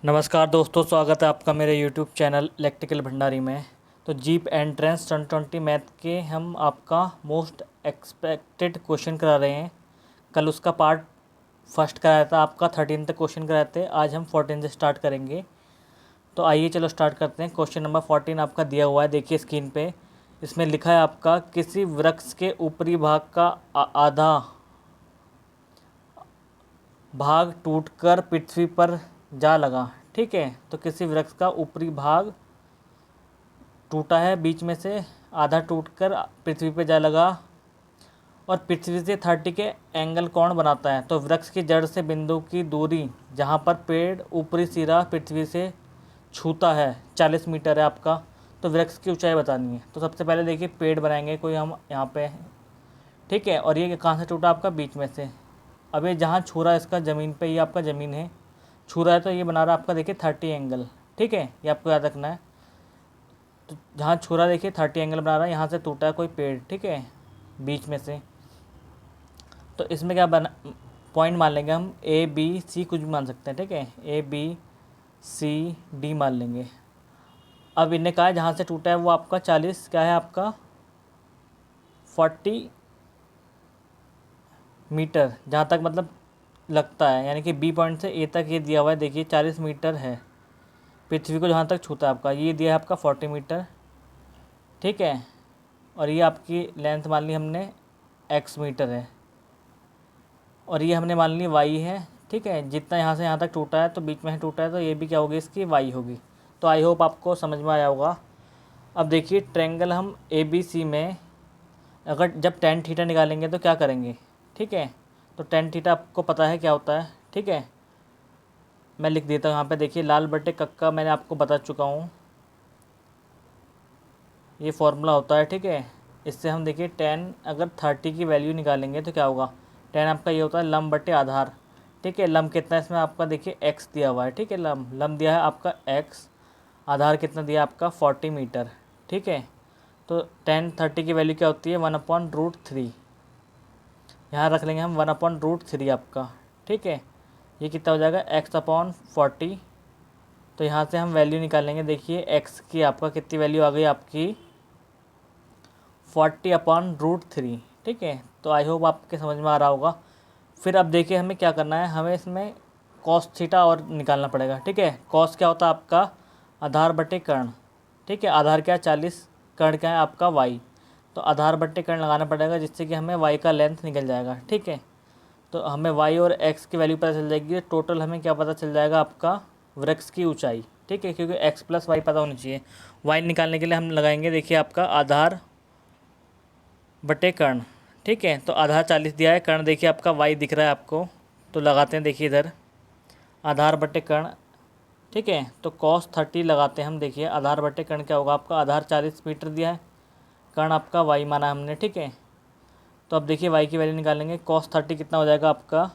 नमस्कार दोस्तों, स्वागत है आपका मेरे यूट्यूब चैनल इलेक्ट्रिकल भंडारी में। तो जीप एंट्रेंस 2020 मैथ के हम आपका मोस्ट एक्सपेक्टेड क्वेश्चन करा रहे हैं। कल उसका पार्ट फर्स्ट कराया था, आपका 13 तक क्वेश्चन कराए थे। आज हम 14 से स्टार्ट करेंगे। तो आइए चलो स्टार्ट करते हैं। क्वेश्चन नंबर 14 आपका दिया हुआ है, देखिए स्क्रीन पे। इसमें लिखा है आपका किसी वृक्ष के ऊपरी भाग का आधा भाग टूटकर पृथ्वी पर जा लगा। ठीक है, तो किसी वृक्ष का ऊपरी भाग टूटा है, बीच में से आधा टूटकर पृथ्वी पर जा लगा और पृथ्वी से 30 के एंगल कोण बनाता है। तो वृक्ष की जड़ से बिंदु की दूरी जहाँ पर पेड़ ऊपरी सिरा पृथ्वी से छूता है 40 मीटर है आपका। तो वृक्ष की ऊंचाई बतानी है। तो सबसे पहले देखिए पेड़ बनाएंगे कोई हम यहाँ पे। ठीक है, और ये कहाँ से टूटा? आपका बीच में से। अब ये जहाँ छू रहा है इसका ज़मीन पे, ये आपका ज़मीन है, छू रहा है तो ये बना रहा है आपका देखिए 30 एंगल। ठीक है, ये आपको याद रखना है। तो जहाँ छू रहा है देखिए 30 एंगल बना रहा है, यहाँ से टूटा है कोई पेड़। ठीक है, बीच में से। तो इसमें क्या बना, पॉइंट मान लेंगे हम ए बी सी, कुछ भी मान सकते हैं। ठीक है, ए बी सी डी मान लेंगे। अब इन्हें कहा है जहाँ से टूटा है वो आपका 40 क्या है आपका 40 मीटर, जहाँ तक मतलब लगता है, यानी कि बी पॉइंट से ए तक ये दिया हुआ है देखिए 40 मीटर है। पृथ्वी को जहाँ तक छूता है आपका ये दिया है आपका 40 मीटर। ठीक है, और ये आपकी लेंथ मान ली हमने x मीटर है, और ये हमने मान ली y है। ठीक है, जितना यहाँ से यहाँ तक टूटा है तो बीच में टूटा है तो ये भी क्या होगी, इसकी y होगी। तो आई होप आपको समझ में आया होगा। अब देखिए ट्रेंगल हम ए बी सी में अगर जब टेन थीटा निकालेंगे तो क्या करेंगे। ठीक है, तो टेन थीटा आपको पता है क्या होता है। ठीक है, मैं लिख देता हूँ यहाँ पे, देखिए लाल बटे कक्का मैंने आपको बता चुका हूँ, ये फॉर्मूला होता है। ठीक है, इससे हम देखिए टेन अगर 30 की वैल्यू निकालेंगे तो क्या होगा। टेन आपका ये होता है लंब बटे आधार। ठीक है, लंब कितना है इसमें आपका देखिए x दिया हुआ है। ठीक है, लंब दिया है आपका x, आधार कितना दिया आपका 40 मीटर। ठीक है, तो टेन 30 की वैल्यू क्या होती है 1/√3। यहाँ रख लेंगे हम 1/√3 आपका। ठीक है, ये कितना हो जाएगा x/40। तो यहाँ से हम वैल्यू निकालेंगे, देखिए x की आपका कितनी वैल्यू आ गई आपकी 40/√3। ठीक है, तो आई होप आपके समझ में आ रहा होगा। फिर अब देखिए हमें क्या करना है, हमें इसमें कॉस थीटा और निकालना पड़ेगा। ठीक है, कॉस क्या होता है आपका आधार बटे कर्ण। ठीक है, आधार क्या है 40, कर्ण क्या है आपका y। तो आधार बटे कर्ण लगाना पड़ेगा जिससे कि हमें y का लेंथ निकल जाएगा। ठीक है, तो हमें y और x की वैल्यू पता चल जाएगी। टोटल हमें क्या पता चल जाएगा आपका वृक्ष की ऊंचाई। ठीक है, क्योंकि x + y पता होनी चाहिए। y निकालने के लिए हम लगाएंगे देखिए आपका आधार बटे कर्ण। ठीक है, तो आधार 40 दिया है, कर्ण देखिए आपका y दिख रहा है आपको, तो लगाते हैं देखिए इधर आधार बटे कर्ण। ठीक है, तो cos 30 लगाते हैं हम। देखिए आधार बटे कर्ण क्या होगा आपका, आधार 40 मीटर दिया है, कर्ण आपका y माना हमने। ठीक है, तो अब देखिए y की वैल्यू निकालेंगे। cos 30 कितना हो जाएगा आपका,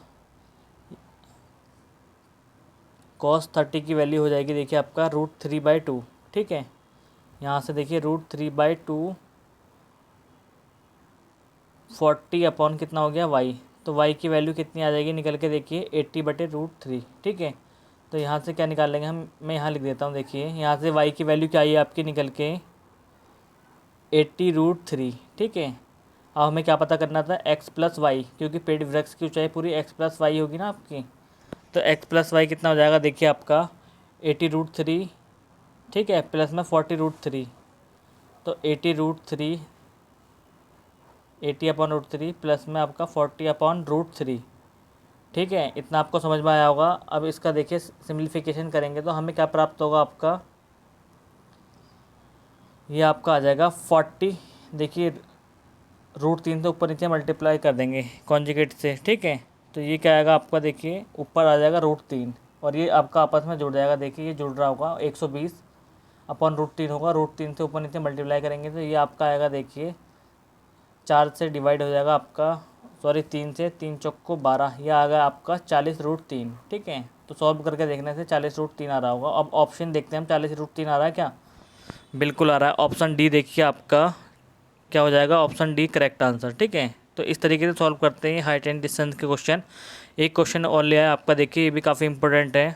cos 30 की वैल्यू हो जाएगी देखिए आपका √3/2। ठीक है, यहाँ से देखिए √3/2 40 अपॉन कितना हो गया y। तो y की वैल्यू कितनी आ जाएगी निकल के, देखिए 80/√3। ठीक है, तो यहाँ से क्या निकालेंगे हम, मैं यहाँ लिख देता हूँ। देखिए यहाँ से y की वैल्यू क्या आई है आपकी निकल के 80√3। ठीक है, अब हमें क्या पता करना था x + y, क्योंकि पेड़ वृक्ष की ऊंचाई पूरी x + y होगी ना आपकी। तो x + y कितना हो जाएगा देखिए आपका 80√3। ठीक है, प्लस में 40√3, तो 80√3 80/√3 प्लस में आपका 40/√3। ठीक है, इतना आपको समझ में आया होगा। अब इसका देखिए सिम्प्लीफिकेशन करेंगे तो हमें क्या प्राप्त होगा आपका, ये आपका आ जाएगा 40। देखिए √3 से ऊपर नीचे मल्टीप्लाई कर देंगे कॉन्जुगेट से। ठीक है, तो ये क्या आएगा आपका, देखिए ऊपर आ जाएगा √3 और ये आपका आपस में जुड़ जाएगा। देखिए ये जुड़ रहा होगा 120/√3 होगा। √3 से ऊपर नीचे मल्टीप्लाई करेंगे तो ये आपका आएगा देखिए 4 से डिवाइड हो जाएगा आपका, सॉरी 3 से, 3 चौक को 12, यह आ गया आपका 40√3। ठीक है, तो सॉल्व करके देखने से 40√3 आ रहा होगा। अब ऑप्शन देखते हैं हम, 40√3 आ रहा है क्या, बिल्कुल आ रहा है। ऑप्शन डी देखिए आपका क्या हो जाएगा, ऑप्शन डी करेक्ट आंसर। ठीक है, तो इस तरीके से सॉल्व करते हैं हाइट एंड डिस्टेंस के क्वेश्चन। एक क्वेश्चन और लिया है आपका, देखिए ये भी काफ़ी इंपॉर्टेंट है।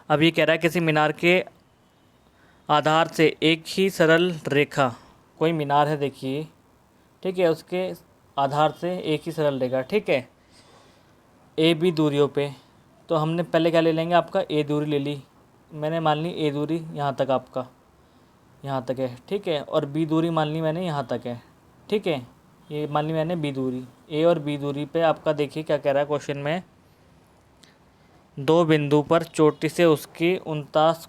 अब ये कह रहा है किसी मीनार के आधार से एक ही सरल रेखा, कोई मीनार है देखिए, ठीक है, उसके आधार से एक ही सरल रेखा, ठीक है, ए बी दूरियों पे। तो हमने पहले क्या ले लेंगे, आपका ए दूरी ले ली मैंने, मान ली ए दूरी यहाँ तक आपका, यहाँ तक है, ठीक है, और बी दूरी मान ली मैंने यहाँ तक है, ठीक है, ये मान ली मैंने बी दूरी। ए और बी दूरी पे आपका देखिए क्या कह रहा है क्वेश्चन में, दो बिंदु पर चोटी से उसकी 49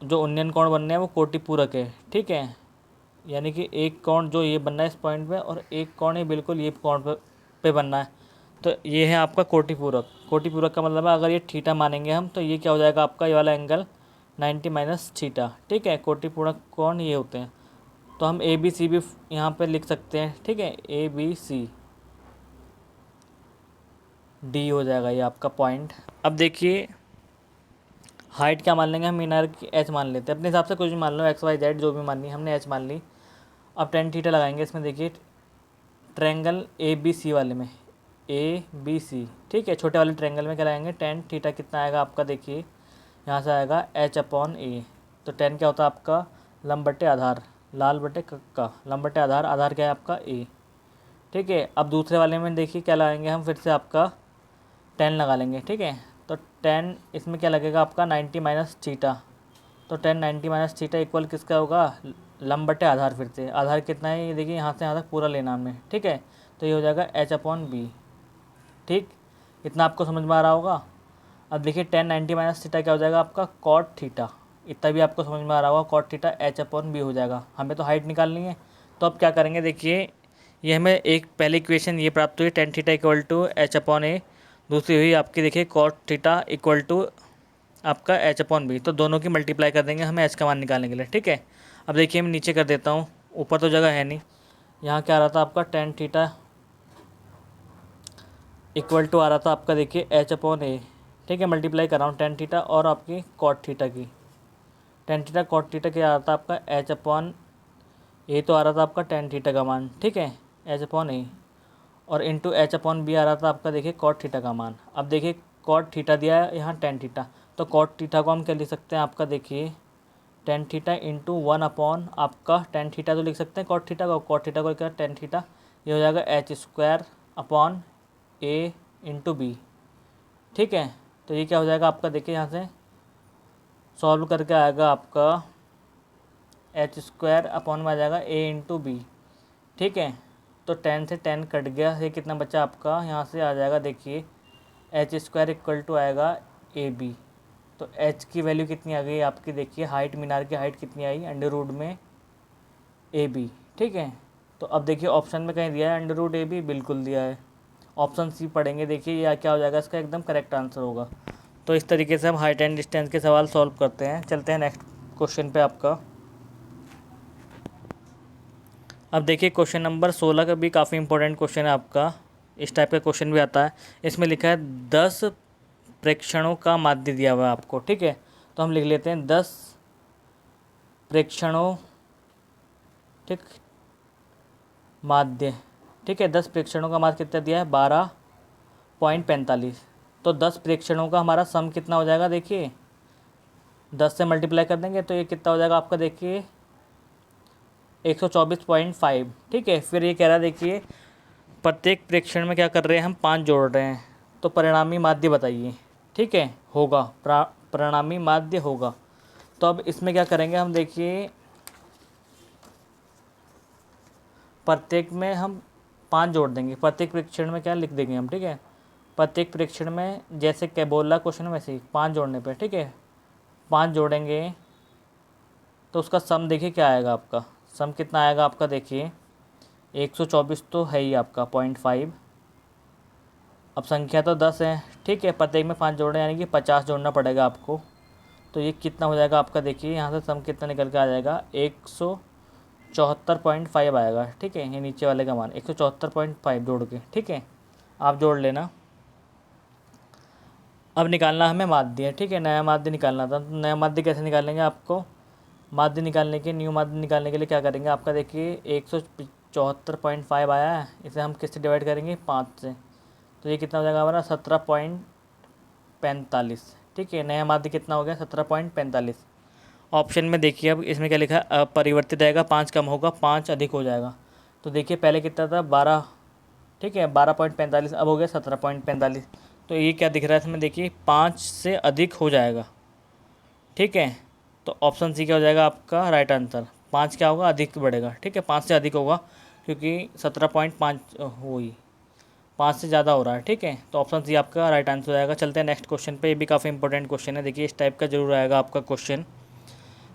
जो उन्नयन कोण बनने हैं वो कोटि पूरक है, ठीक है, यानी कि एक कोण जो ये बनना है इस पॉइंट पे, और एक कोण ही बिल्कुल ये कोण पे बनना है, तो ये है आपका कोटि पूरक। कोटि पूरक का मतलब है अगर ये थीटा मानेंगे हम तो ये क्या हो जाएगा आपका, ये वाला एंगल 90 माइनस थीटा, ठीक है, कोटि पूरक कोण ये होते हैं। तो हम ए बी सी भी यहाँ पे लिख सकते हैं, ठीक है, ए बी सी डी हो जाएगा ये आपका पॉइंट। अब देखिए हाइट क्या मान लेंगे हम, मीनार की एच मान लेते हैं, अपने हिसाब से कुछ भी मान लो, एक्स वाई जेड जो भी माननी, हमने एच मान ली। अब टेन थीटा लगाएंगे इसमें, देखिए ट्रायंगल ए बी सी वाले में, ए बी सी, ठीक है, छोटे वाले ट्रायंगल में क्या लगाएंगे, टेन थीटा कितना आएगा आपका, देखिए यहाँ से आएगा एच अपॉन ए। तो टेन क्या होता है आपका, लंब बटे आधार, लाल बटे कक्का, लंब बटे आधार, आधार क्या है आपका ए, ठीक है। अब दूसरे वाले में देखिए क्या लगाएंगे हम, फिर से आपका 10 लगा लेंगे, ठीक है, तो 10 इसमें क्या लगेगा आपका 90 माइनस थीटा, तो 10 90 माइनस थीटा इक्वल किसका होगा, लंब बटे आधार, फिर से आधार कितना है ये देखिए यहाँ से यहाँ तक पूरा लेना हमने, ठीक है, तो ये हो जाएगा एच अपॉन बी, ठीक, इतना आपको समझ में आ रहा होगा। अब देखिए 10 90 माइनस थीटा क्या हो जाएगा आपका कॉट थीटा, इतना भी आपको समझ में आ रहा होगा, cot theta h upon b हो जाएगा। हमें तो हाइट निकालनी है, तो अब क्या करेंगे, देखिए ये हमें एक पहली इक्वेशन ये प्राप्त हुई, tan theta equal to H upon A, दूसरी हुई आपकी देखिए कॉट थीटा इक्वल टू आपका एच अपॉन बी, तो दोनों की मल्टीप्लाई कर देंगे हमें एच का मान निकालने के लिए, ठीक है। अब देखिए मैं नीचे कर देता हूँ, ऊपर तो जगह है नहीं, यहाँ क्या आ रहा था आपका टेन थीटा इक्वल टू आ रहा था आपका देखिए एच अपॉन ए, ठीक है, मल्टीप्लाई कर रहा हूँ टेन थीटा और आपकी कॉट थीटा की, टेन थीटा कॉट थीटा क्या आ रहा था आपका एच अपॉन ए, तो आ रहा था आपका टेन थीटा का मान, ठीक है, एच अपॉन ए, और इंटू एच अपॉन बी आ रहा था आपका देखिए कॉट थीटा का मान। अब देखिए कॉट थीटा दिया है यहाँ टेन थीटा, तो कॉट थीटा को हम क्या लिख सकते हैं आपका देखिए टेन थीटा इंटू 1 अपॉन आपका टेन थीटा तो लिख सकते हैं कॉट थीटा को क्या टेन थीटा, ये हो जाएगा एच स्क्वायर अपॉन ए इंटू बी, ठीक है। तो ये क्या हो जाएगा आपका देखिए यहाँ से सॉल्व करके आएगा आपका एच स्क्वायर अपॉन में आ जाएगा ए इंटू बी, ठीक है। तो 10 से 10 कट गया, ये कितना बचा आपका, यहाँ से आ जाएगा देखिए एच स्क्वायर इक्वल टू आएगा ए बी, तो एच की वैल्यू कितनी आ गई आपकी देखिए, हाइट मीनार की हाइट कितनी आई अंडर रूट में ए बी, ठीक है। तो अब देखिए ऑप्शन में कहीं दिया है अंडर रूट ए बी, बिल्कुल दिया है, ऑप्शन सी पढ़ेंगे देखिए यह क्या हो जाएगा, इसका एकदम करेक्ट आंसर होगा। तो इस तरीके से हम हाइट एंड डिस्टेंस के सवाल सॉल्व करते हैं। चलते हैं नेक्स्ट क्वेश्चन पे आपका। अब देखिए क्वेश्चन नंबर 16 का भी काफ़ी इंपॉर्टेंट क्वेश्चन है आपका, इस टाइप का क्वेश्चन भी आता है। इसमें लिखा है 10 प्रेक्षणों का माध्य दिया हुआ है आपको, ठीक है, तो हम लिख लेते हैं 10 प्रेक्षणों, ठीक, माध्य, ठीक है, 10 प्रेक्षणों का माध्य कितना दिया है 12.45, तो 10 प्रेक्षणों का हमारा सम कितना हो जाएगा देखिए 10 से मल्टीप्लाई कर देंगे तो ये कितना हो जाएगा आपका देखिए 124.5, ठीक है। फिर ये कह रहा है देखिए प्रत्येक प्रेक्षण में क्या कर रहे हैं हम 5 जोड़ रहे हैं, तो परिणामी माध्य बताइए, ठीक है, होगा परिणामी माध्य होगा। तो अब इसमें क्या करेंगे हम देखिए प्रत्येक में हम 5 जोड़ देंगे, प्रत्येक प्रेक्षण में क्या लिख देंगे हम, ठीक है, प्रत्येक प्रेक्षण में जैसे क्या बोल रहा क्वेश्चन वैसे ही 5 जोड़ने पे, ठीक है, 5 जोड़ेंगे तो उसका सम देखिए क्या आएगा आपका, सम कितना आएगा आपका देखिए 124 तो है ही आपका 0.5, अब संख्या तो 10 है, ठीक है, प्रत्येक में 5 जोड़े यानी कि 50 जोड़ना पड़ेगा आपको, तो ये कितना हो जाएगा आपका देखिए यहाँ से सम कितना निकल के आ जाएगा 174.5 आएगा, ठीक है, ये नीचे वाले का मान 174.5 जोड़ के, ठीक है, आप जोड़ लेना। अब निकालना हमें माध्य, ठीक है, नया माध्य निकालना था, तो नया माध्य कैसे निकालेंगे, आपको माध्य निकालने के न्यू माध्य निकालने के लिए क्या करेंगे आपका देखिए 174.5 आया है, इसे हम किससे डिवाइड करेंगे 5 से, तो ये कितना हो जाएगा हमारा 17.45, ठीक है, नया माध्य कितना हो गया 17.45। ऑप्शन में देखिए अब इसमें क्या लिखा है, अपरिवर्तित रहेगा, 5 कम होगा, 5 अधिक हो जाएगा। तो देखिए पहले कितना था 12, ठीक है 12.45, अब हो गया 17.45। तो ये क्या दिख रहा है इसमें, देखिए 5 से अधिक हो जाएगा, ठीक है। तो ऑप्शन सी क्या हो जाएगा आपका राइट आंसर, 5 क्या होगा अधिक बढ़ेगा, ठीक है 5 से अधिक होगा, क्योंकि 17.5 हुई, 5 से ज़्यादा हो रहा है, ठीक है। तो ऑप्शन सी आपका राइट आंसर हो जाएगा। चलते हैं नेक्स्ट क्वेश्चन पे, ये भी काफ़ी इंपॉर्टेंट क्वेश्चन है, देखिए इस टाइप का जरूर आएगा आपका क्वेश्चन।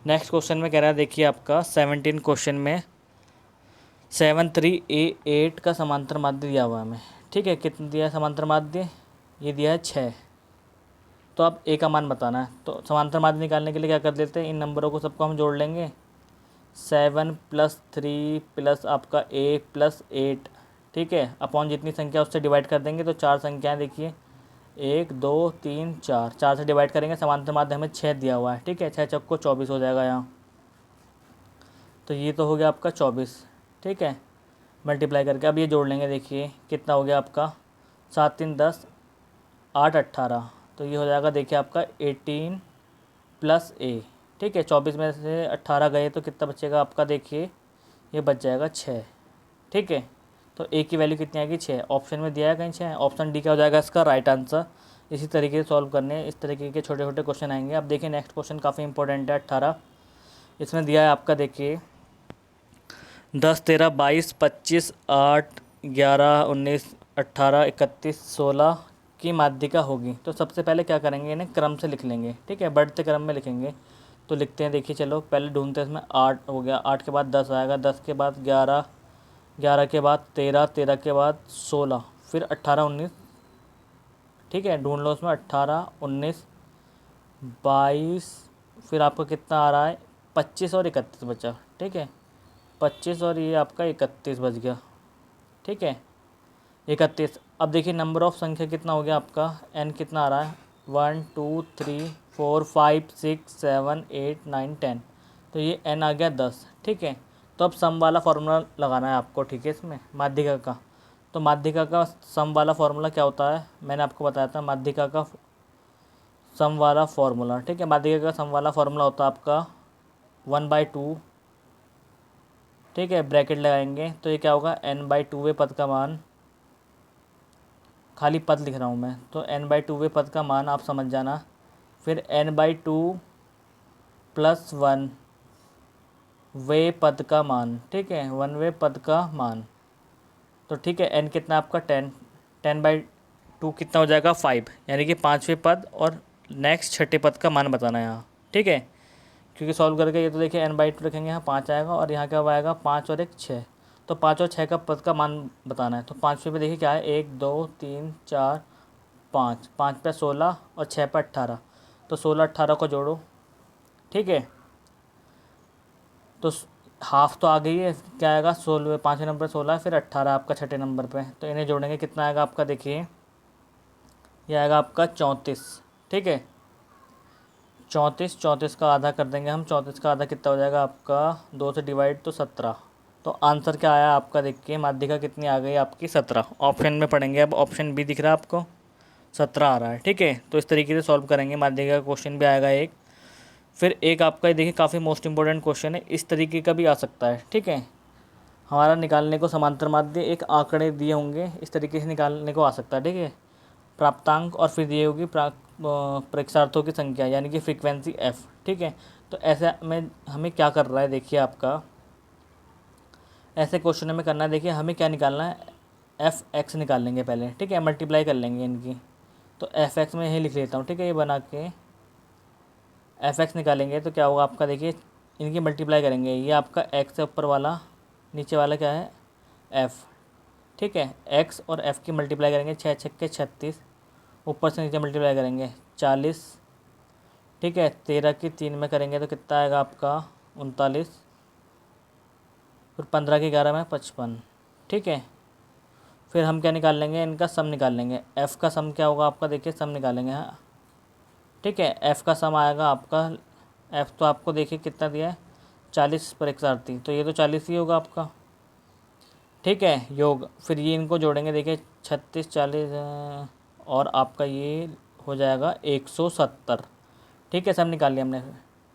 नेक्स्ट क्वेश्चन में कह रहा है, देखिए आपका 17 क्वेश्चन में 7 3 A 8 का समांतर माध्य दिया हुआ है हमें, ठीक है। कितना दिया है समांतर माध्य, ये दिया है 6। तो अब ए का मान बताना है, तो समांतर माध्य निकालने के लिए क्या कर देते हैं, इन नंबरों को सबको हम जोड़ लेंगे, 7 + 3 प्लस आपका A + 8, ठीक है, अपॉन जितनी संख्या उससे डिवाइड कर देंगे। तो 4 संख्याएँ देखिए, 1 2 3 4, 4 से डिवाइड करेंगे, समांतर माध्य हमें 6 दिया हुआ है, ठीक है। 6 चौको 24 हो जाएगा यहाँ, तो ये तो हो गया आपका 24, ठीक है, मल्टीप्लाई करके अब ये जोड़ लेंगे, देखिए कितना हो गया आपका 7 3 10 8 18। तो ये हो जाएगा देखिए आपका 18 + A, ठीक है। 24 में से 18 गए तो कितना बचेगा आपका, देखिए ये बच जाएगा 6, ठीक है। तो ए की वैल्यू कितनी आएगी 6, ऑप्शन में दिया है कहीं 6, ऑप्शन डी क्या हो जाएगा इसका राइट आंसर। इसी तरीके से सॉल्व करने, इस तरीके के छोटे छोटे क्वेश्चन आएंगे। अब देखिए नेक्स्ट क्वेश्चन काफ़ी इंपॉर्टेंट है 18, इसमें दिया है आपका देखिए 10 13 22 25 8 11 19 18 31 16 की माध्यिका होगी। तो सबसे पहले क्या करेंगे, इन्हें क्रम से लिख लेंगे, ठीक है, बढ़ते क्रम में लिखेंगे। तो लिखते हैं, देखिए चलो पहले ढूंढते हैं, इसमें 8 हो गया, 8 के बाद 10 आएगा, 10 के बाद 11, 11 के बाद 13, 13 के बाद 16, फिर 18 19, ठीक है, ढूंढ लो उसमें 18 19 22, फिर आपको कितना आ रहा है 25 और 31 बचा, ठीक है, 25 और ये आपका 31 बच गया, ठीक है 31। अब देखिए नंबर ऑफ़ संख्या कितना हो गया आपका, n कितना आ रहा है 1 2 3 4 5 6 7 8 9 10, तो ये n आ गया 10, ठीक है। तो अब सम वाला फार्मूला लगाना है आपको, ठीक है, इसमें माध्यिका का। तो माध्यिका का सम वाला फार्मूला क्या होता है, मैंने आपको बताया था माध्यिका का सम वाला फार्मूला, ठीक है। माध्यिका का सम वाला फार्मूला होता है आपका 1/2, ठीक है, ब्रैकेट लगाएंगे तो ये क्या होगा n/2वें पद का मान, खाली पद लिख रहा हूँ मैं, तो n/2वें पद का मान आप समझ जाना, फिर n/2 + 1 वें पद का मान, ठीक है, 1वें पद का मान। तो ठीक है, n कितना आपका 10, 10/2 कितना हो जाएगा 5, यानी कि 5वें पद और नेक्स्ट छठे पद का मान बताना है यहाँ, ठीक है। क्योंकि सॉल्व करके ये तो देखिए n/2 रखेंगे, यहाँ 5 आएगा और यहाँ क्या आएगा 5 और 1 6, तो 5 और 6 का पद का मान बताना है। तो 5वें पे देखिए क्या है 1 2 3 4 5, 5 पे 16 और 6 पे 18, तो 16 18 को जोड़ो, ठीक है। तो हाफ तो आ गई है, क्या आएगा 16, 5वें नंबर 16 है, फिर 18 आपका छठे नंबर पे, तो इन्हें जोड़ेंगे कितना आएगा आपका, देखिए ये आएगा आपका 34, ठीक है 34, 34 का आधा कर देंगे हम, 34 का आधा कितना हो जाएगा आपका 2 से डिवाइड तो 17। तो आंसर क्या आया आपका, देखिए माध्यिका कितनी आ गई आपकी 17, ऑप्शन में पढ़ेंगे। अब ऑप्शन बी दिख रहा है आपको 17 आ रहा है, ठीक है। तो इस तरीके से सॉल्व करेंगे, माध्यिका का क्वेश्चन भी आएगा एक। फिर एक आपका देखिए काफ़ी मोस्ट इंपॉर्टेंट क्वेश्चन है, इस तरीके का भी आ सकता है, ठीक है। हमारा निकालने को समांतर माध्य एक आंकड़े दिए होंगे, इस तरीके से निकालने को आ सकता है, ठीक है। प्राप्तांक और फिर दिए होगी प्रेक्षार्थों की संख्या, यानी कि फ्रीक्वेंसी f, ठीक है। तो ऐसे में हमें क्या कर रहा है, देखिए आपका ऐसे क्वेश्चन में करना है, देखिए हमें क्या निकालना है, f(x) निकाल लेंगे पहले, ठीक है, मल्टीप्लाई कर लेंगे इनकी। तो f(x) में यही लिख लेता हूँ, ठीक है, ये बना के f(x) निकालेंगे तो क्या होगा आपका, देखिए इनकी मल्टीप्लाई करेंगे, ये आपका x है ऊपर वाला, नीचे वाला क्या है f, ठीक है। x और f की मल्टीप्लाई करेंगे, 6 छक्के 36, ऊपर से नीचे मल्टीप्लाई करेंगे 40, ठीक है। 13 की 3 में करेंगे तो कितना आएगा आपका 39, फिर 15 की 11 में 55, ठीक है। फिर हम क्या निकाल लेंगे, इनका सम निकाल लेंगे, f का सम क्या होगा आपका, देखिए सम निकालेंगे, हाँ ठीक है। f का सम आएगा आपका, f तो आपको देखिए कितना दिया है 40 पर 138, तो ये तो 40 ही होगा आपका, ठीक है, योग। फिर ये इनको जोड़ेंगे, देखिए 36 40 और आपका ये हो जाएगा 170। ठीक है, सम निकाल लिया हमने।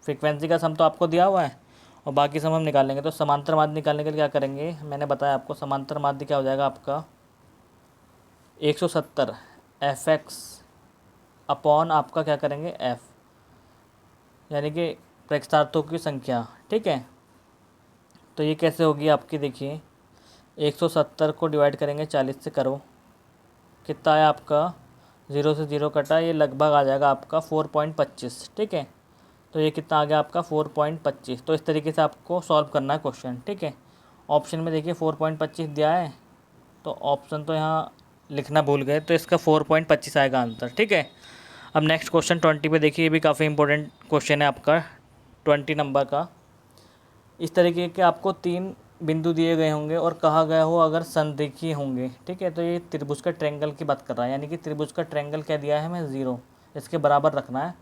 फ्रीक्वेंसी का सम तो आपको दिया हुआ है और बाकी सम हम निकालेंगे। तो समांतर माध्य निकालने के लिए क्या करेंगे, मैंने बताया आपको समांतर माध्य क्या हो जाएगा आपका 170 एफ एक्स अपॉन आपका क्या करेंगे एफ, यानी कि प्रेक्षार्थों की संख्या। ठीक है, तो ये कैसे होगी आपकी, देखिए 170 को डिवाइड करेंगे 40 से, करो कितना है आपका, 0 से 0 कटा, ये लगभग आ जाएगा आपका 4.25। ठीक है, तो ये कितना आ गया आपका 4.25। तो इस तरीके से आपको सॉल्व करना है क्वेश्चन। ठीक है, ऑप्शन में देखिए 4.25 दिया है, तो ऑप्शन तो यहाँ लिखना भूल गए, तो इसका 4.25 आएगा आंसर। ठीक है, अब नेक्स्ट क्वेश्चन 20 पे देखिए, ये भी काफ़ी इंपॉर्टेंट क्वेश्चन है आपका 20 नंबर का। इस तरीके के आपको 3 बिंदु दिए गए होंगे और कहा गया हो अगर संरेखीय होंगे। ठीक है, तो ये त्रिभुज का ट्रायंगल की बात कर रहा है, यानी कि त्रिभुज का ट्रायंगल क्या दिया है हमें 0, इसके बराबर रखना है।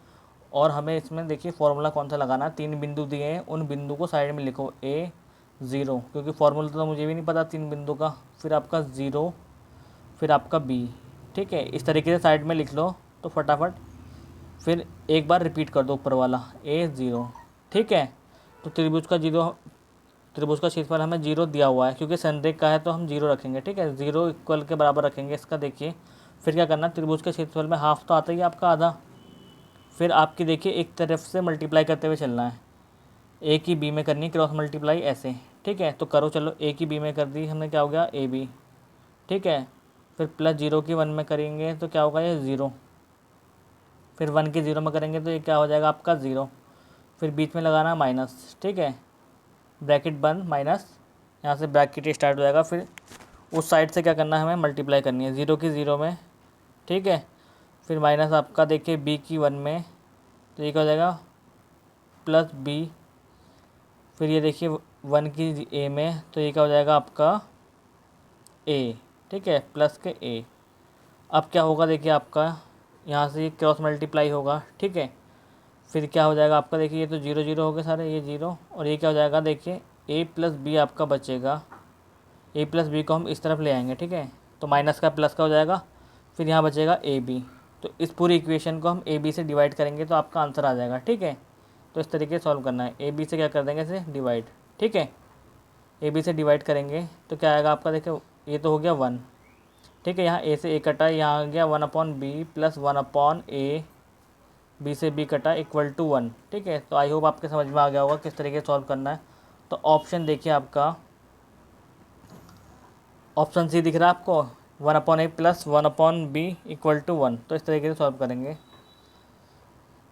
और हमें इसमें देखिए फॉर्मूला कौन सा लगाना है, 3 बिंदु दिए हैं, उन बिंदु को साइड में लिखो A0, क्योंकि फॉर्मूला तो मुझे भी नहीं पता 3 बिंदु का, फिर आपका 0, फिर आपका B। ठीक है, इस तरीके से साइड में लिख लो तो फटाफट, फिर एक बार रिपीट कर दो ऊपर वाला A0। ठीक है, तो त्रिभुज का क्षेत्रफल हमें 0 दिया हुआ है, क्योंकि संरेख का है तो हम 0 रखेंगे। ठीक है, 0 इक्वल के बराबर रखेंगे इसका। देखिए फिर क्या करना, त्रिभुज के क्षेत्रफल में हाफ तो आता ही है आपका, आधा। फिर आपकी देखिए एक तरफ से मल्टीप्लाई करते हुए चलना है, ए की बी में करनी क्रॉस मल्टीप्लाई ऐसे। ठीक है, तो करो, चलो ए की बी में कर दी हमने, क्या हो गया AB। ठीक है, फिर प्लस 0 की 1 में करेंगे तो क्या होगा, ये 0। फिर 1 की 0 में करेंगे तो ये क्या हो जाएगा आपका 0। फिर बीच में लगाना माइनस। ठीक है, ब्रैकेट बंद, माइनस, यहाँ से ब्रैकेट स्टार्ट हो जाएगा। फिर उस साइड से क्या करना है, हमें मल्टीप्लाई करनी है 0 की 0 में। ठीक है, फिर माइनस आपका देखिए B की 1 में, तो ये क्या हो जाएगा प्लस B। फिर ये देखिए 1 की A में, तो ये क्या हो जाएगा आपका A। ठीक है, प्लस के A। अब क्या होगा देखिए आपका, यहाँ से ये क्रॉस मल्टीप्लाई होगा। ठीक है, फिर क्या हो जाएगा आपका, देखिए ये तो 0 0 हो गए सारे, ये 0, और ये क्या हो जाएगा देखिए A प्लस B आपका बचेगा। A प्लस B को हम इस तरफ ले आएंगे। ठीक है, तो माइनस का प्लस का हो जाएगा, फिर यहाँ बचेगा AB। तो इस पूरी इक्वेशन को हम AB से डिवाइड करेंगे तो आपका आंसर आ जाएगा। ठीक है, तो इस तरीके से सॉल्व करना है, AB से क्या कर देंगे इसे डिवाइड। ठीक है, AB से डिवाइड करेंगे तो क्या आएगा आपका, देखो ये तो हो गया 1। ठीक है, यहाँ A से A कटा, यहाँ आ गया 1/B प्लस 1/A, B से B कटा इक्वल टू 1। ठीक है, तो आई होप आपके समझ में आ गया होगा किस तरीके से सॉल्व करना है। तो ऑप्शन देखिए आपका, ऑप्शन सी दिख रहा है आपको, 1/A plus 1/B equal to 1। तो इस तरीके से सॉल्व करेंगे।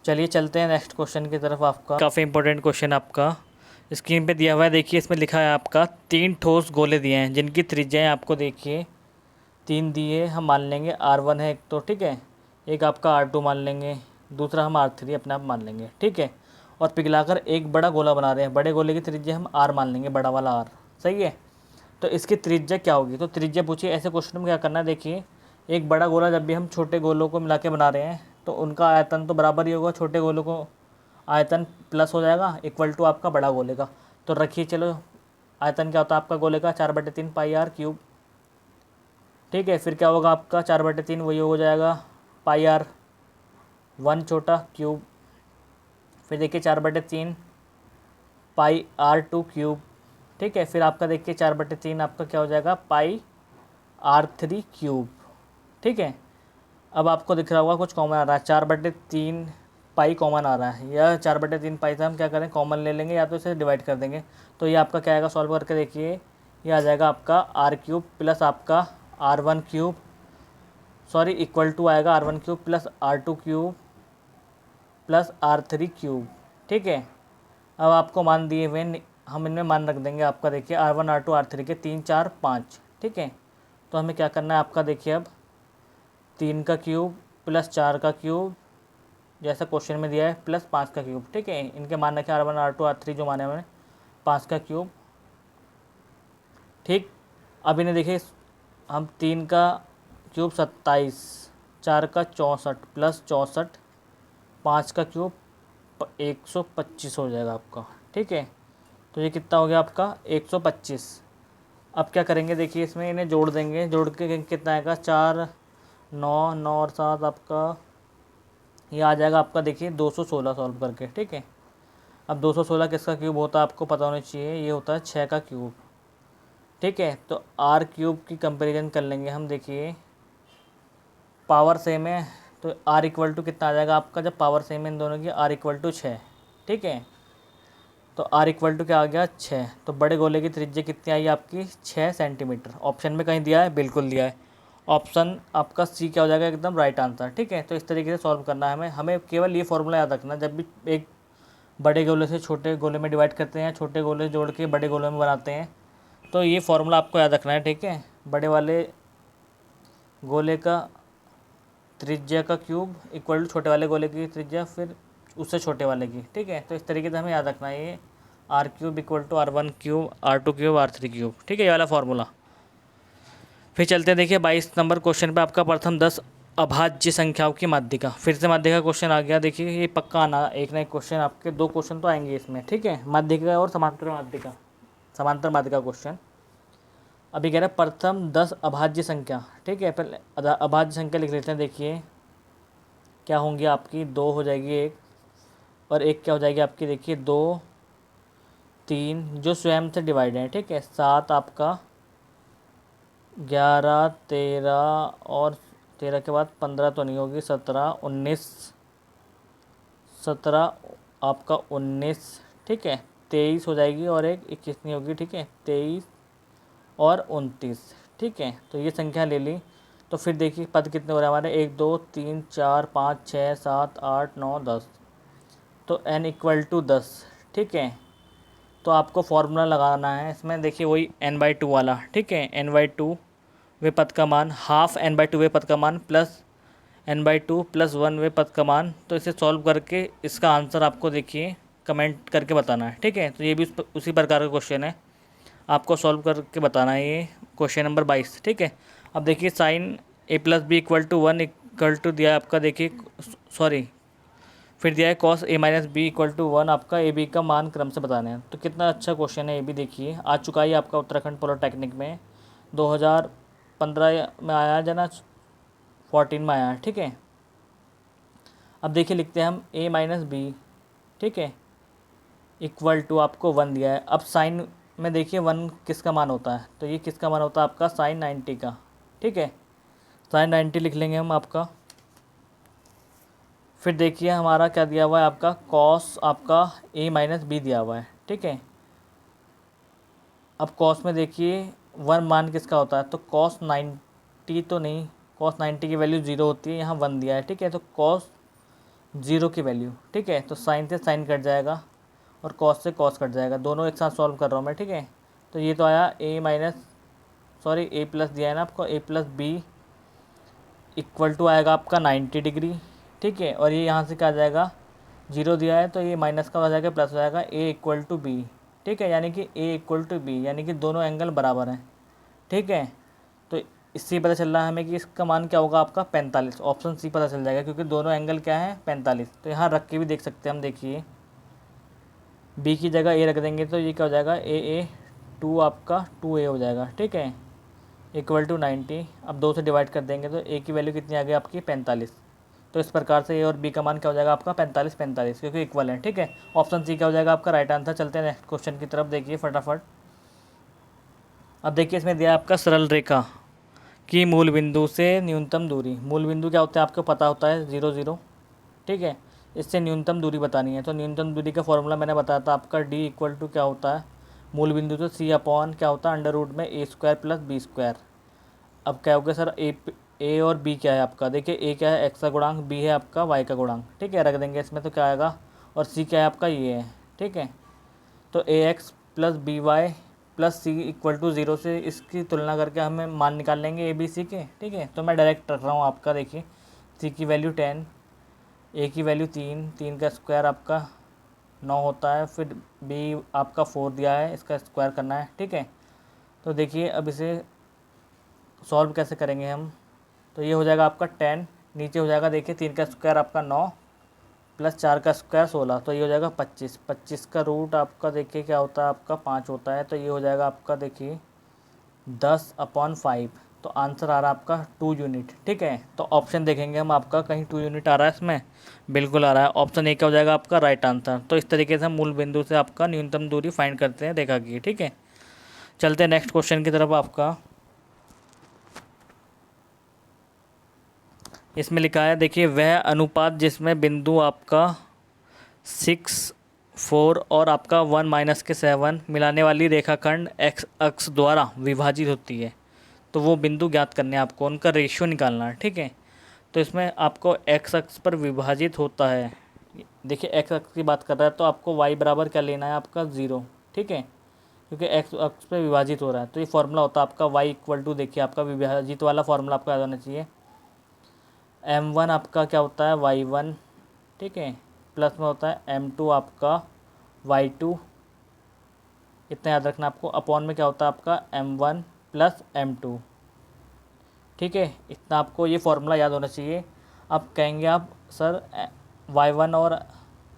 चलिए चलते हैं नेक्स्ट क्वेश्चन की तरफ। आपका काफ़ी इंपॉर्टेंट क्वेश्चन आपका स्क्रीन पे दिया हुआ है। देखिए इसमें लिखा है आपका 3 ठोस गोले दिए हैं जिनकी त्रिज्याएं आपको देखिए 3 दिए, हम मान लेंगे R1 है एक तो। ठीक है, एक आपका R2 मान लेंगे, दूसरा हम R3 अपने आप मान लेंगे। ठीक है, और पिघलाकर एक बड़ा गोला बना रहे हैं, बड़े गोले की त्रिज्या हम R मान लेंगे, बड़ा वाला R। सही है, तो इसकी त्रिज्या क्या होगी, तो त्रिज्या पूछिए। ऐसे क्वेश्चन में क्या करना है, देखिए एक बड़ा गोला जब भी हम छोटे गोलों को मिला के बना रहे हैं तो उनका आयतन तो बराबर ही होगा, छोटे गोलों को आयतन प्लस हो जाएगा इक्वल टू आपका बड़ा गोले का। तो रखिए, चलो आयतन क्या होता है आपका गोले का 4/3 पाई R क्यूब। ठीक है, फिर क्या होगा आपका 4/3 वही हो जाएगा पाई R1 छोटा क्यूब। फिर देखिए 4/3 पाई R2 क्यूब। ठीक है, फिर आपका देखिए 4/3 आपका क्या हो जाएगा पाई R3 क्यूब। ठीक है, अब आपको दिख रहा होगा कुछ कॉमन आ रहा है, 4/3 पाई कॉमन आ रहा है, या 4/3 पाई से हम क्या करें कॉमन ले लेंगे, या तो इसे डिवाइड कर देंगे। तो ये आपका क्या आएगा, सॉल्व करके देखिए, ये आ जाएगा आपका R क्यूब प्लस आपका R1 cube, sorry equal to आएगा R1 cube plus R2 cube plus R3 cube. ठीक है, अब आपको मान दिए हुए हम इनमें मान रख देंगे आपका, देखिए R1 R2 R3 के 3 4 5। ठीक है, तो हमें क्या करना है आपका, देखिए अब 3 का क्यूब प्लस 4 का क्यूब जैसा क्वेश्चन में दिया है प्लस 5 का क्यूब। ठीक है, इनके मान रखे R1 R2 R3 जो माने हमने, 5 का क्यूब। ठीक, अब इन्हें देखिए हम 3 का क्यूब 27, 4 का 64 प्लस 64, 5 का क्यूब 125 हो जाएगा आपका। ठीक है, तो ये कितना हो गया आपका 125। अब क्या करेंगे, देखिए इसमें इन्हें जोड़ देंगे, जोड़ के कितना आएगा 4 9 9 और 7 आपका ये आ जाएगा आपका देखिए 216 सॉल्व करके, ठीक है। अब 216 किसका क्यूब होता है आपको पता होना चाहिए, ये होता है 6 का क्यूब, ठीक है। तो आर क्यूब की कंपैरिजन कर लेंगे हम, देखिए पावर सेम है तो आर इक्वल टू कितना आ जाएगा आपका, जब पावर सेम है इन दोनों की, आर इक्वल टू 6, ठीक है। तो आर इक्वल टू क्या आ गया 6, तो बड़े गोले की त्रिज्या कितनी आई आपकी 6 सेंटीमीटर। ऑप्शन में कहीं दिया है, बिल्कुल दिया है, ऑप्शन आपका सी क्या हो जाएगा, एकदम राइट आंसर, ठीक है। तो इस तरीके से सॉल्व करना है हमें। हमें केवल ये फॉर्मूला याद रखना, जब भी एक बड़े गोले से छोटे गोले में डिवाइड करते हैं, छोटे गोले जोड़ के बड़े गोले में बनाते हैं, तो ये फॉर्मूला आपको याद रखना है, ठीक है। बड़े वाले गोले का त्रिज्या का क्यूब इक्वल टू छोटे वाले गोले की त्रिज्या फिर उससे छोटे वाले की, ठीक है। तो इस तरीके से हमें याद रखना है, ये r cube equal to R1 cube R2 cube R3 cube, ठीक है, ये वाला फॉर्मूला। फिर चलते हैं, देखिए 22 नंबर क्वेश्चन पे आपका प्रथम 10 अभाज्य संख्याओं की माध्यिका। फिर से माध्यिका क्वेश्चन आ गया, देखिए ये पक्का आना, एक ना एक क्वेश्चन आपके 2 क्वेश्चन तो आएंगे इसमें, ठीक है। माध्यिका और समांतर माध्यिका, समांतर माध्यिका क्वेश्चन। अभी कह रहे हैं प्रथम 10 अभाज्य संख्या, ठीक है। पहले अभाज्य संख्या लिख लेते हैं, देखिए क्या होंगी आपकी, 2 हो जाएगी एक, और एक क्या हो जाएगी आपकी, देखिए 2 3 जो स्वयं से डिवाइड है, ठीक है। 7 आपका, 11 13 और 13 के बाद 15 तो नहीं होगी, 17 19, 17 आपका 19, ठीक है, 23 हो जाएगी, और एक 21 नहीं होगी, ठीक है, 23 और 29, ठीक है। तो ये संख्या ले ली। तो फिर देखिए पद कितने हो रहे हैं हमारे, 1 2 3 4 5 6 7 8 9 10, तो n इक्वल टू 10, ठीक है। तो आपको फॉर्मूला लगाना है इसमें, देखिए वही n/2 वाला, ठीक है। n/2 वे पद का मान, हाफ n/2 वे पद का मान, प्लस n/2 प्लस 1 वे पद का मान। तो इसे सॉल्व करके इसका आंसर आपको देखिए कमेंट करके बताना है, ठीक है। तो ये भी उसी प्रकार का क्वेश्चन है, आपको सॉल्व करके बताना है, ये क्वेश्चन नंबर 22, ठीक है। अब देखिए sine a plus b equal to 1 equal to दिया है आपका, देखिए सॉरी, फिर दिया है cos a minus b equal to 1, आपका ए बी का मान क्रम से बताना है। तो कितना अच्छा क्वेश्चन है ये भी, देखिए आ चुका है आपका उत्तराखंड पॉलिटेक्निक में, 2015 में आया है ना, 14 में आया है, ठीक है। अब देखिए लिखते हैं हम a माइनस बी, ठीक है, इक्वल टू आपको 1 दिया है। अब साइन में देखिए 1 किसका मान होता है, तो ये किसका मान होता है आपका साइन 90 का, ठीक है। साइन 90 लिख लेंगे हम आपका। फिर देखिए हमारा क्या दिया हुआ है आपका, कॉस आपका a माइनस बी दिया हुआ है, ठीक है। अब कॉस में देखिए 1 मान किसका होता है, तो कॉस 90 तो नहीं, कॉस 90 की वैल्यू 0 होती है, यहाँ 1 दिया है, ठीक है। तो कॉस 0 की वैल्यू, ठीक है, तो साइन से साइन कट जाएगा और कॉस से कॉस कट जाएगा, दोनों एक साथ सॉल्व कर रहा हूँ मैं, ठीक है। तो ये तो आया a minus sorry a plus दिया है ना आपको, a plus b equal to आएगा आपका 90 डिग्री, ठीक है। और ये यहाँ से क्या आ जाएगा, 0 दिया है तो ये माइनस का हो जाएगा, प्लस हो जाएगा, a इक्वल टू बी, ठीक है, यानी कि a इक्वल टू बी, यानी कि दोनों एंगल बराबर हैं, ठीक है। तो इससे पता चल रहा है हमें कि इसका मान क्या होगा आपका 45, ऑप्शन सी पता चल जाएगा, क्योंकि दोनों एंगल क्या है 45। तो यहाँ रख के भी देख सकते हैं हम, देखिए बी की जगह ए रख देंगे तो ये क्या हो जाएगा, ए 2 आपका 2a हो जाएगा, ठीक है, इक्वल टू 90। अब 2 से डिवाइड कर देंगे तो a की वैल्यू कितनी आ गई आपकी 45। तो इस प्रकार से a और b का मान क्या हो जाएगा आपका 45 45, क्योंकि इक्वल है, ठीक है। ऑप्शन सी क्या हो जाएगा आपका राइट आंसर। चलते हैं नेक्स्ट क्वेश्चन की तरफ, देखिए फटाफट। अब देखिए इसमें दिया आपका सरल रेखा की मूल बिंदु से न्यूनतम दूरी, मूल बिंदु क्या होता है आपको पता होता है 0 0, ठीक है। इससे न्यूनतम दूरी बतानी है, तो न्यूनतम दूरी का फॉर्मूला मैंने बताया था आपका, d इक्वल टू क्या होता है मूल बिंदु से c अपॉन क्या होता है अंडर रूट में a square plus b square. अब क्या हो गया सर, a और b क्या है आपका, देखिए a क्या है x का गुणांक, b है आपका y का गुणांक, ठीक है, रख देंगे इसमें तो क्या आएगा, और c क्या है आपका ये है, ठीक है। तो ax plus b y plus c equal to 0 से इसकी तुलना करके हमें मान निकाल लेंगे ए बी सी के, ठीक है। तो मैं डायरेक्ट रख रहा हूँ आपका, देखिए सी की वैल्यू 10, ए की वैल्यू 3 का स्क्वायर आपका 9 होता है, फिर बी आपका 4 दिया है, इसका स्क्वायर करना है, ठीक है। तो देखिए अब इसे सॉल्व कैसे करेंगे हम, तो ये हो जाएगा आपका 10, नीचे हो जाएगा देखिए 3 का स्क्वायर आपका 9 प्लस 4 का स्क्वायर 16, तो ये हो जाएगा 25, 25 का रूट आपका देखिए क्या होता है आपका 5 होता है, तो ये हो जाएगा आपका देखिए 10/5, तो आंसर आ रहा है आपका 2 यूनिट। ठीक है, तो ऑप्शन देखेंगे हम आपका कहीं 2 यूनिट आ रहा है इसमें, बिल्कुल आ रहा है। ऑप्शन ए क्या हो जाएगा आपका राइट आंसर। तो इस तरीके से हम मूल बिंदु से आपका न्यूनतम दूरी फाइंड करते हैं रेखा की। ठीक है, चलते हैं नेक्स्ट क्वेश्चन की तरफ। आपका इसमें लिखा है, देखिए, वह अनुपात जिसमें बिंदु आपका 6, 4 और आपका 1 माइनस के 7 मिलाने वाली रेखाखंड एक्स अक्ष द्वारा विभाजित होती है, तो वो बिंदु ज्ञात करने हैं आपको, उनका रेशियो निकालना है। ठीक है, तो इसमें आपको एक्स अक्ष पर विभाजित होता है। देखिए एक्स अक्ष की बात कर रहा है तो आपको वाई बराबर क्या लेना है आपका 0। ठीक है, क्योंकि एक्स अक्ष पे विभाजित हो रहा है, तो ये फॉर्मूला होता है आपका वाई इक्वल टू, देखिए आपका विभाजित वाला फॉर्मूला आपको याद होना चाहिए। m1 आपका क्या होता है y1, ठीक है, प्लस में होता है m2 आपका y2, इतना याद रखना आपको। अपॉन में क्या होता है आपका m1 प्लस m2। ठीक है, इतना आपको ये फॉर्मूला याद होना चाहिए। अब कहेंगे आप सर y1 और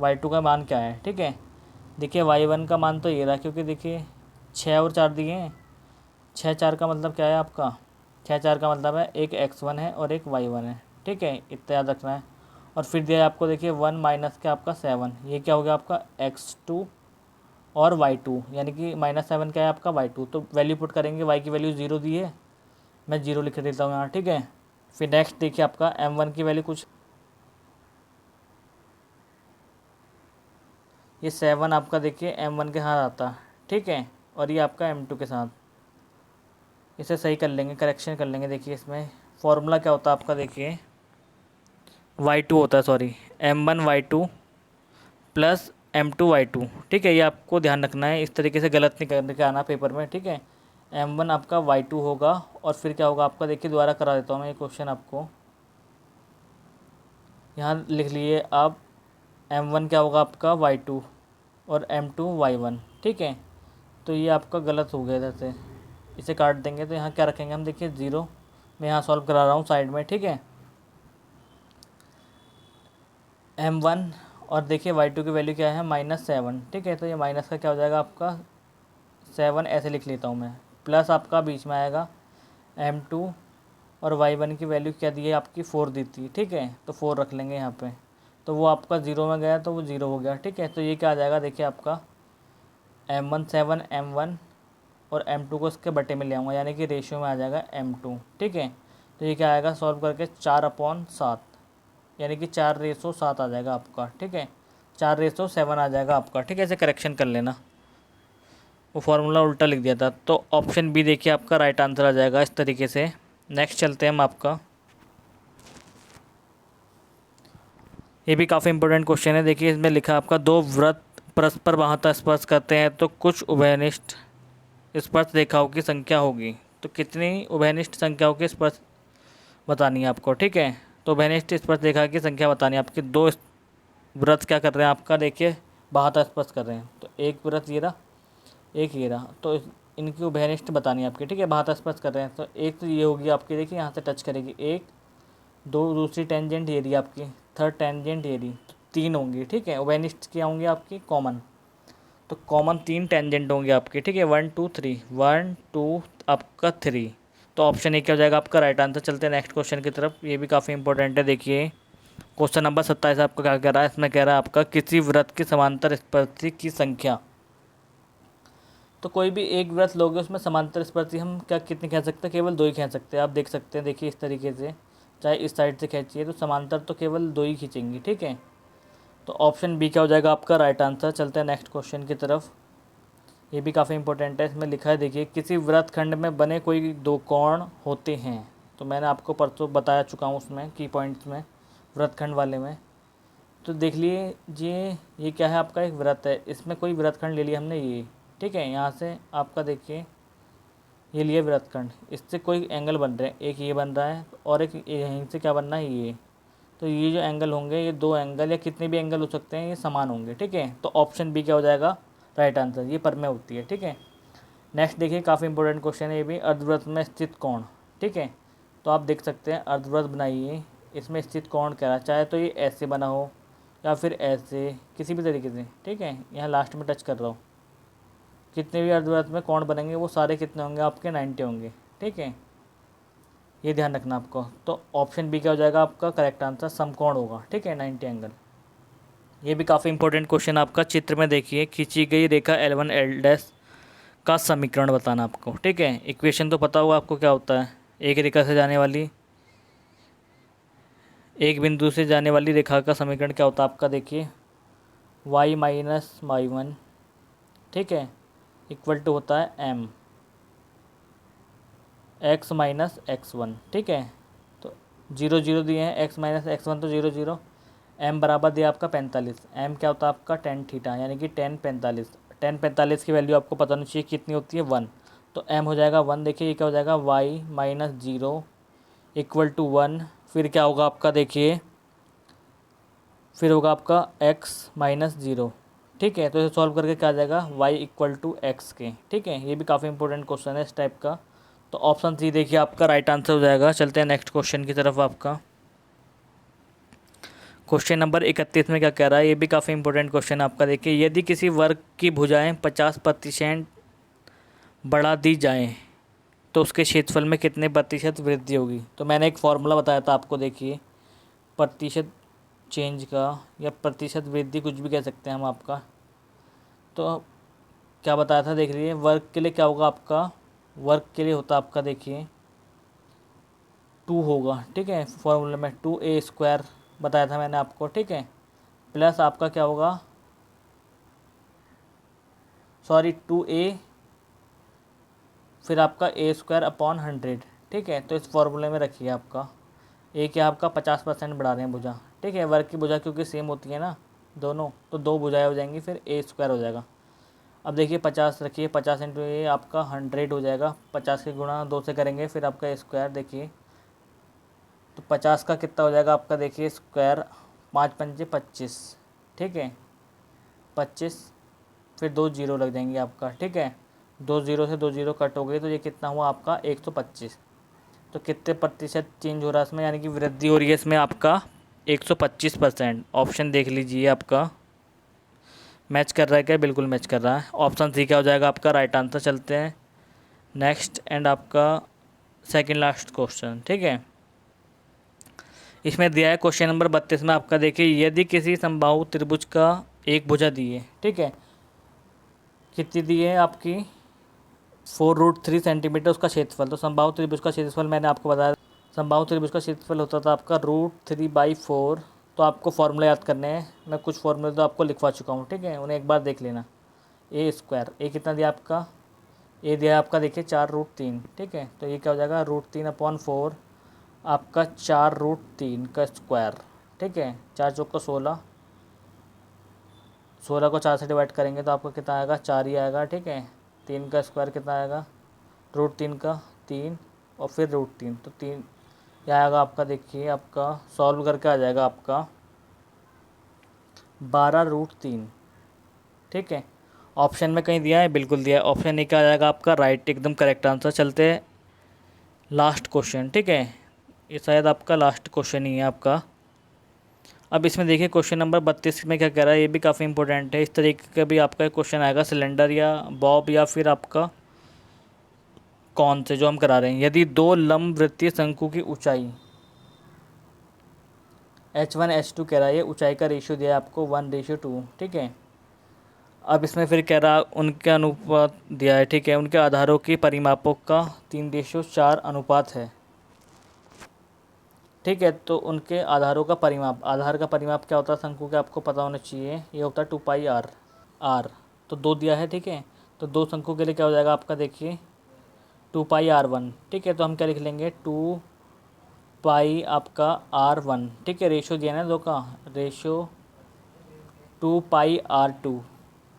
y2 का मान क्या है। ठीक है, देखिए y1 का मान तो ये रहा, क्योंकि देखिए 6 और 4 दिए हैं। 6 4 का मतलब क्या है आपका, 6 4 का मतलब है एक x1 है और एक y1 है। ठीक है, इतना याद रखना है। और फिर दिया है आपको, देखिए 1 माइनस के आपका 7, ये क्या हो गया आपका x2 और y2, यानी कि -7 क्या है आपका y2। तो वैल्यू पुट करेंगे, y की वैल्यू 0 दी है, मैं 0 लिख देता हूँ यहाँ। ठीक है, फिर नेक्स्ट देखिए आपका m1 की वैल्यू कुछ, ये 7 आपका देखिए m1 के साथ आता है। ठीक है, और ये आपका m2 के साथ, इसे सही कर लेंगे, करेक्शन कर लेंगे। देखिए इसमें फॉर्मूला क्या होता है आपका, देखिए y2 होता है, sorry m1 y2 plus m2 y2। ठीक है, ये आपको ध्यान रखना है, इस तरीके से गलत नहीं करने के आना पेपर में। ठीक है, m1 आपका y2 होगा, और फिर क्या होगा आपका, देखिए दोबारा करा देता हूँ मैं ये क्वेश्चन आपको, यहाँ लिख लिए आप। m1 क्या होगा आपका y2 और m2 y1। ठीक है, तो ये आपका गलत हो गया इधर से, इसे काट देंगे। तो यहाँ क्या रखेंगे हम, देखिए 0, मैं यहाँ सॉल्व करा रहा हूँ साइड में। ठीक है, m1 और देखिए y2 की वैल्यू क्या है -7। ठीक है, तो ये माइनस का क्या हो जाएगा आपका 7, ऐसे लिख लेता हूँ मैं, प्लस आपका बीच में आएगा m2, और y1 की वैल्यू क्या दी है आपकी 4 दी थी। ठीक है, तो 4 रख लेंगे यहाँ पे, तो वो आपका 0 में गया तो वो 0 हो गया। ठीक है, तो ये क्या आ जाएगा, देखिए आपका m1 7 m1 और m2 को इसके बटे में ले आऊँगा, यानी कि रेशियो में आ जाएगा m2। ठीक है, तो ये क्या आएगा सॉल्व करके 4/7, यानी कि 4:7 आ जाएगा आपका। ठीक है, 4:7 आ जाएगा आपका। ठीक है, इसे करेक्शन कर लेना, वो फार्मूला उल्टा लिख दिया था। तो ऑप्शन बी देखिए आपका राइट आंसर आ जाएगा इस तरीके से। नेक्स्ट चलते हैं हम आपका, ये भी काफ़ी इंपॉर्टेंट क्वेश्चन है। देखिए इसमें लिखा है आपका, दो वृत्त परस्पर बाहुता स्पर्श करते हैं तो कुछ उभयनिष्ठ स्पर्श रेखाओं की संख्या होगी। तो कितनी उभयनिष्ठ संख्याओं की स्पर्श बतानी है आपको। ठीक है, तो उभयनिष्ठ स्पर्श रेखा की संख्या बतानी है आपकी। दो व्रत क्या कर रहे हैं आपका, देखिए बाहुता स्पर्श कर रहे हैं, तो एक व्रत ये रहा, एक ये रहा, तो इनकी उभयनिष्ठ बतानी है आपकी। ठीक है, बाहुता स्पर्श कर रहे हैं, तो एक तो ये होगी आपकी, देखिए यहाँ से टच करेगी एक, दो दूसरी टेंजेंट ये रही आपकी, थर्ड टेंजेंट ये रही, तो 3 होंगी। ठीक है, उभयनिष्ठ क्या होंगी आपकी, कॉमन, तो कॉमन 3 टेंजेंट होंगे आपके। ठीक है, 1 2 3, 1 2 आपका 3, तो ऑप्शन ए क्या हो जाएगा आपका राइट आंसर। चलते हैं नेक्स्ट क्वेश्चन की तरफ, ये भी काफ़ी इंपॉर्टेंट है। देखिए क्वेश्चन नंबर 27 आपका क्या कह रहा है, इसमें कह रहा है आपका, किसी व्रत की समांतर स्पर्शी की संख्या। तो कोई भी एक व्रत लोगे उसमें समांतर स्पर्शी हम क्या कितने खींच सकते हैं, केवल 2 ही खींच सकते हैं। आप देख सकते हैं, देखिए इस तरीके से, चाहे इस साइड से खींचिए तो समांतर तो केवल 2 ही खींचेंगी। ठीक है, तो ऑप्शन बी क्या हो जाएगा आपका राइट आंसर। चलते हैं नेक्स्ट क्वेश्चन की तरफ, ये भी काफ़ी इंपॉर्टेंट है। इसमें लिखा है, देखिए किसी वृत्त खंड में बने कोई 2 कोण होते हैं। तो मैंने आपको परसों बताया चुका हूँ उसमें की पॉइंट्स में, वृत्त खंड वाले में। तो देख लिए ये क्या है आपका, एक वृत्त है, इसमें कोई वृत्त खंड ले लिया हमने ये। ठीक है, यहाँ से आपका देखिए ये लिए वृत्त खंड, इससे कोई एंगल बन रहे हैं, एक ये बन रहा है और एक यहीं से क्या बनना है ये। तो ये जो एंगल होंगे, ये 2 एंगल या कितने भी एंगल हो सकते हैं, ये समान होंगे। ठीक है, तो ऑप्शन बी क्या हो जाएगा राइट आंसर, ये पर में होती है। ठीक है, नेक्स्ट देखिए काफ़ी इंपॉर्टेंट क्वेश्चन है ये भी, अर्धवृत्त में स्थित कोण। ठीक है, तो आप देख सकते हैं अर्धवृत्त बनाइए, इसमें स्थित कोण कह रहा है, चाहे तो ये ऐसे बना हो या फिर ऐसे, किसी भी तरीके से। ठीक है, यहाँ लास्ट में टच कर रहा हूँ, कितने भी अर्धवृत्त में कोण बनेंगे वो सारे कितने होंगे आपके 90 होंगे। ठीक है, ये ध्यान रखना आपको। तो ऑप्शन बी क्या हो जाएगा आपका करेक्ट आंसर, समकोण होगा, ठीक है, 90 एंगल। ये भी काफ़ी इंपॉर्टेंट क्वेश्चन आपका। चित्र में देखिए, खींची गई रेखा L1 L' का समीकरण बताना आपको, ठीक है। इक्वेशन तो पता होगा आपको क्या होता है, एक रेखा से जाने वाली, एक बिंदु से जाने वाली रेखा का समीकरण क्या होता है आपका, देखिए y माइनस y1, ठीक है, इक्वल टू होता है m x माइनस x1, ठीक है। तो 0 0 दिए हैं, x माइनस x1 तो 0 0, m बराबर दिया आपका 45, m क्या होता है आपका tan थीटा, यानी कि tan 45 की वैल्यू आपको पता होनी चाहिए कितनी होती है, 1। तो m हो जाएगा 1। देखिए ये क्या हो जाएगा, y माइनस 0 इक्वल टू 1। फिर क्या होगा आपका, देखिए फिर होगा आपका x माइनस 0, ठीक है। तो इसे सॉल्व करके क्या आ जाएगा, y इक्वल टू एक्स के, ठीक है। ये भी काफ़ी इंपॉर्टेंट क्वेश्चन है इस टाइप का। तो ऑप्शन सी देखिए आपका राइट आंसर हो जाएगा। चलते हैं नेक्स्ट क्वेश्चन की तरफ आपका। क्वेश्चन नंबर 31 में क्या कह रहा है, ये भी काफ़ी इंपॉर्टेंट क्वेश्चन आपका। देखिए, यदि किसी वर्ग की भुजाएं 50% बढ़ा दी जाएं तो उसके क्षेत्रफल में कितने प्रतिशत वृद्धि होगी। तो मैंने एक फार्मूला बताया था आपको, देखिए प्रतिशत चेंज का या प्रतिशत वृद्धि, कुछ भी कह सकते हैं हम आपका। तो क्या बताया था, देख लीजिए, वर्ग के लिए क्या होगा आपका, वर्ग के लिए होता आपका, देखिए 2 होगा, ठीक है। फॉर्मूले में 2a² बताया था मैंने आपको, ठीक है, प्लस आपका क्या होगा, सॉरी 2a, फिर आपका a² अपॉन 100, ठीक है। तो इस फॉर्मूले में रखिए आपका a क्या आपका 50% बढ़ा रहे हैं भुजा, ठीक है। वर्ग की भुजा क्योंकि सेम होती है ना दोनों, तो 2 भुजाएं हो जाएंगी, फिर a² हो जाएगा। अब देखिए 50 रखिए, 50 इंटू ए आपका 100 हो जाएगा, 50 के गुणा 2 से करेंगे, फिर आपका स्क्वायर, देखिए तो 50 का कितना हो जाएगा आपका, देखिए स्क्वायर 5 पंजे 25, ठीक है 25, फिर 2 जीरो लग जाएंगे आपका, ठीक है। 2 जीरो से 2 जीरो कट हो गई, तो ये कितना हुआ आपका 125। तो कितने प्रतिशत चेंज हो रहा है इसमें, यानी कि वृद्धि हो रही है इसमें आपका 125%। ऑप्शन देख लीजिए आपका मैच कर रहा है क्या, बिल्कुल मैच कर रहा है। ऑप्शन सी क्या हो जाएगा आपका राइट आंसर। चलते हैं नेक्स्ट एंड आपका सेकंड लास्ट क्वेश्चन, ठीक है। इसमें दिया है क्वेश्चन नंबर 32 में आपका, देखिए यदि किसी समबाहु त्रिभुज का एक भुजा दी है, ठीक है, कितनी दी है आपकी 4√3 सेंटीमीटर उसका क्षेत्रफल। तो समबाहु त्रिभुज का क्षेत्रफल मैंने आपको बताया, समबाहु त्रिभुज का क्षेत्रफल होता था आपका √3/4। तो आपको फॉर्मूला याद करने हैं, मैं कुछ फॉर्मूले तो आपको लिखवा चुका हूँ, ठीक है, उन्हें एक बार देख लेना। a², ए कितना दिया आपका, ए दिया आपका देखिए 4√3, ठीक है। तो ये क्या हो जाएगा, √3/4 आपका 4√3 का स्क्वायर, ठीक है। 4 चौक का 16, 16 को 4 से डिवाइड करेंगे तो आपको कितना आएगा, 4 ही आएगा, ठीक है। 3 का स्क्वायर कितना आएगा, √3 का 3 और फिर √3, तो 3 यह आएगा आपका, देखिए आपका सॉल्व करके आ जाएगा आपका 12√3, ठीक है। ऑप्शन में कहीं दिया है, बिल्कुल दिया है, ऑप्शन ए क्या आ जाएगा आपका राइट, एकदम करेक्ट आंसर। चलते हैं लास्ट क्वेश्चन, ठीक है, ये शायद आपका लास्ट क्वेश्चन ही है आपका। अब इसमें देखिए क्वेश्चन नंबर 32 में क्या कह रहा है, ये भी काफ़ी इंपॉर्टेंट है। इस तरीके का भी आपका क्वेश्चन आएगा, सिलेंडर या बॉब या फिर आपका कौन से जो हम करा रहे हैं। यदि दो लंब वृत्तीय शंकु की ऊंचाई h1 h2 कह रहा है, ये ऊंचाई का रेशियो दिया है आपको 1:2, ठीक है। अब इसमें फिर कह रहा उनके अनुपात दिया है, ठीक है, उनके आधारों की परिमापों का 3:4 अनुपात है, ठीक है। तो उनके आधारों का परिमाप, आधार का परिमाप क्या होता है शंकु के, आपको पता होना चाहिए, ये होता है 2πr आर। तो 2 दिया है, ठीक है। तो 2 शंकु के लिए क्या हो जाएगा आपका, देखिए 2πr1, ठीक है। तो हम क्या लिख लेंगे, 2π आपका r1, ठीक है, रेशो दिया ना 2 का, रेशो 2πr2,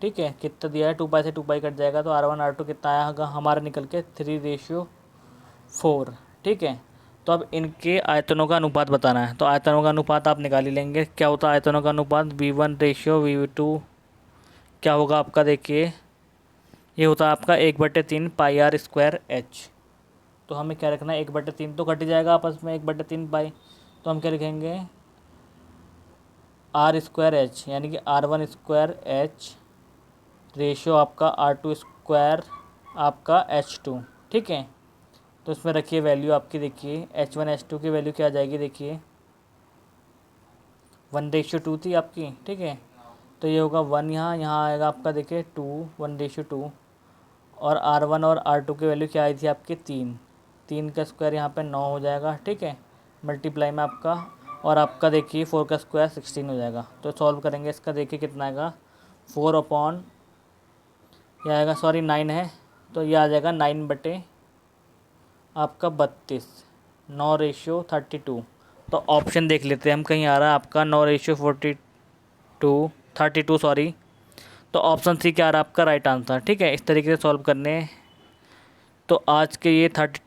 ठीक है। कितना दिया है, 2π से 2π कट जाएगा, तो r1 r2 कितना आया हमारा निकल के 3:4, ठीक है। तो अब इनके आयतनों का अनुपात बताना है, तो आयतनों का अनुपात आप निकाल ही लेंगे। क्या होता है आयतनों का अनुपात, v1:v2 क्या होगा आपका, देखिए ये होता है आपका 1/3πr²h। तो हमें क्या रखना है, 1/3 तो कट ही जाएगा आपस में, 1/3π। तो हम क्या लिखेंगे, r²h, यानी कि r1²h रेशियो आपका r2² आपका h2, ठीक है। तो इसमें रखिए वैल्यू आपकी, देखिए H1H2 की वैल्यू क्या आ जाएगी, देखिए 1:2 थी आपकी, ठीक है। तो ये होगा 1, यहाँ यहाँ आएगा आपका, देखिए 2, 1:2। और R1 और R2 की वैल्यू क्या आई थी आपकी, 3। 3 का स्क्वायर यहाँ पे 9 हो जाएगा, ठीक है, मल्टीप्लाई में आपका। और आपका देखिए 4 का स्क्वायर 16 हो जाएगा। तो सॉल्व करेंगे इसका, देखिए कितना आएगा, 4 अपॉन, यह आएगा, सॉरी 9 है, तो ये आ जाएगा 9 बटे आपका 32, 9:32। तो ऑप्शन देख लेते हैं हम, कहीं आ रहा है आपका 9:42, 32 सॉरी। तो ऑप्शन सी क्या आ रहा है आपका राइट आंसर, ठीक है। इस तरीके से सॉल्व करने हैं। तो आज के ये